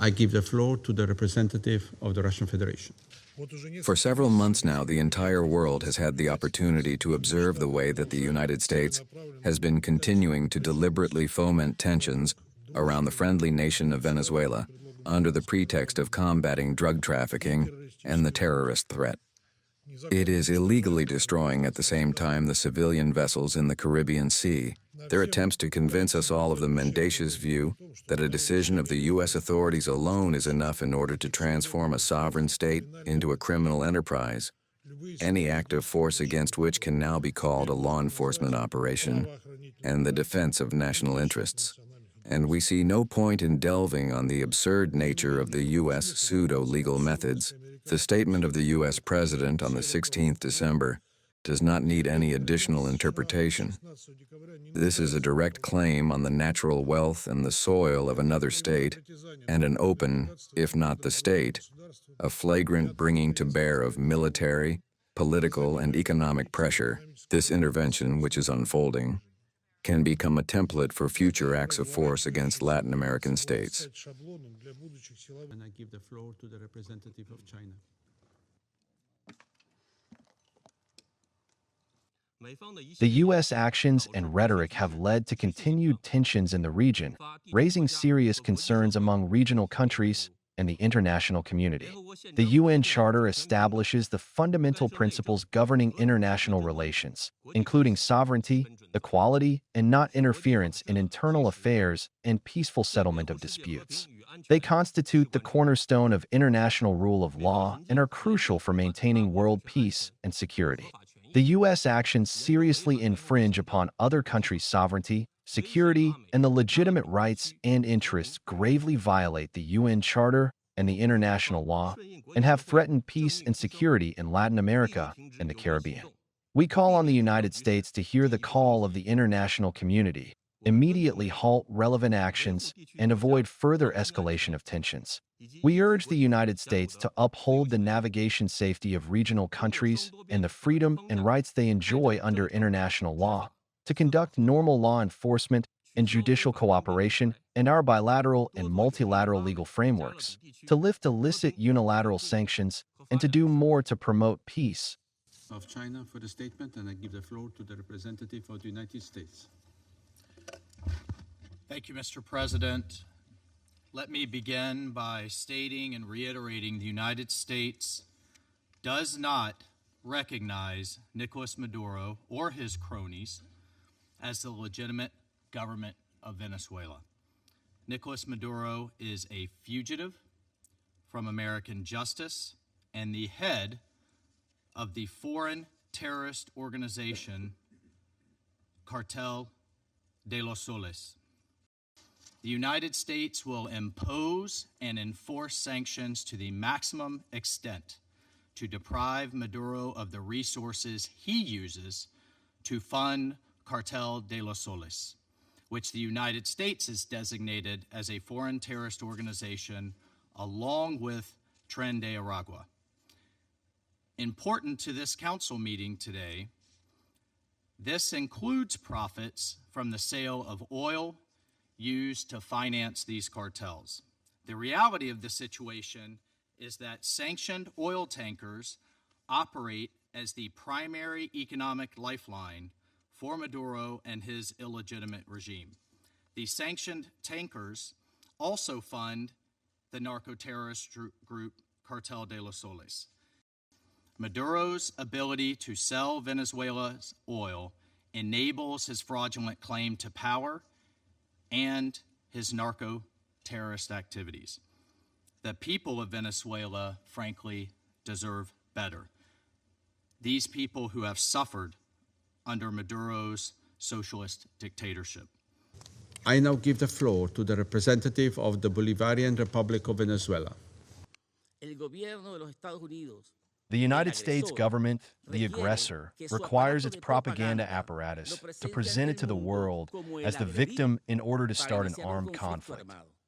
I give the floor to the representative of the Russian Federation. For several months now, the entire world has had the opportunity to observe the way that the United States has been continuing to deliberately foment tensions around the friendly nation of Venezuela under the pretext of combating drug trafficking and the terrorist threat. It is illegally destroying at the same time the civilian vessels in the Caribbean Sea. Their attempts to convince us all of the mendacious view that a decision of the U.S. authorities alone is enough in order to transform a sovereign state into a criminal enterprise, any act of force against which can now be called a law enforcement operation and the defense of national interests. And we see no point in delving on the absurd nature of the U.S. pseudo-legal methods. The statement of the U.S. President on the 16th December does not need any additional interpretation. This is a direct claim on the natural wealth and the soil of another state, and an open, if not the state, a flagrant bringing to bear of military, political, and economic pressure. This intervention, which is unfolding, can become a template for future acts of force against Latin American states. And I give the floor to the representative of China. The U.S. actions and rhetoric have led to continued tensions in the region, raising serious concerns among regional countries and the international community. The UN Charter establishes the fundamental principles governing international relations, including sovereignty, equality, and not interference in internal affairs and peaceful settlement of disputes. They constitute the cornerstone of international rule of law and are crucial for maintaining world peace and security. The U.S. actions seriously infringe upon other countries' sovereignty, security, and the legitimate rights and interests gravely violate the UN Charter and the international law, and have threatened peace and security in Latin America and the Caribbean. We call on the United States to hear the call of the international community, immediately halt relevant actions, and avoid further escalation of tensions. We urge the United States to uphold the navigation safety of regional countries and the freedom and rights they enjoy under international law, to conduct normal law enforcement and judicial cooperation in our bilateral and multilateral legal frameworks, to lift illicit unilateral sanctions, and to do more to promote peace. Of China for the statement, and I give the floor to the representative of the United States. Thank you, Mr. President. Let me begin by stating and reiterating the United States does not recognize Nicolas Maduro or his cronies as the legitimate government of Venezuela. Nicolas Maduro is a fugitive from American justice and the head of the foreign terrorist organization Cartel de los Soles. The United States will impose and enforce sanctions to the maximum extent to deprive Maduro of the resources he uses to fund Cartel de los Soles, which the United States has designated as a foreign terrorist organization along with Tren de Aragua. Important to this council meeting today, this includes profits from the sale of oil used to finance these cartels. The reality of the situation is that sanctioned oil tankers operate as the primary economic lifeline for Maduro and his illegitimate regime. The sanctioned tankers also fund the narco-terrorist group Cartel de los Soles. Maduro's ability to sell Venezuela's oil enables his fraudulent claim to power and his narco-terrorist activities. The people of Venezuela, frankly, deserve better. These people who have suffered under Maduro's socialist dictatorship. I now give the floor to the representative of the Bolivarian Republic of Venezuela. The United States government, the aggressor, requires its propaganda apparatus to present it to the world as the victim in order to start an armed conflict.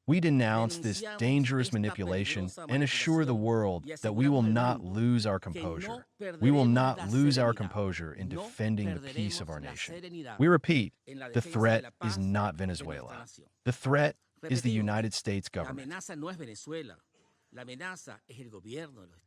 We denounce this dangerous manipulation and assure the world that we will not lose our composure. We will not lose our composure in defending the peace of our nation. We repeat, the threat is not Venezuela. The threat is the United States La government. amenaza no es Venezuela. La amenaza es el gobierno de los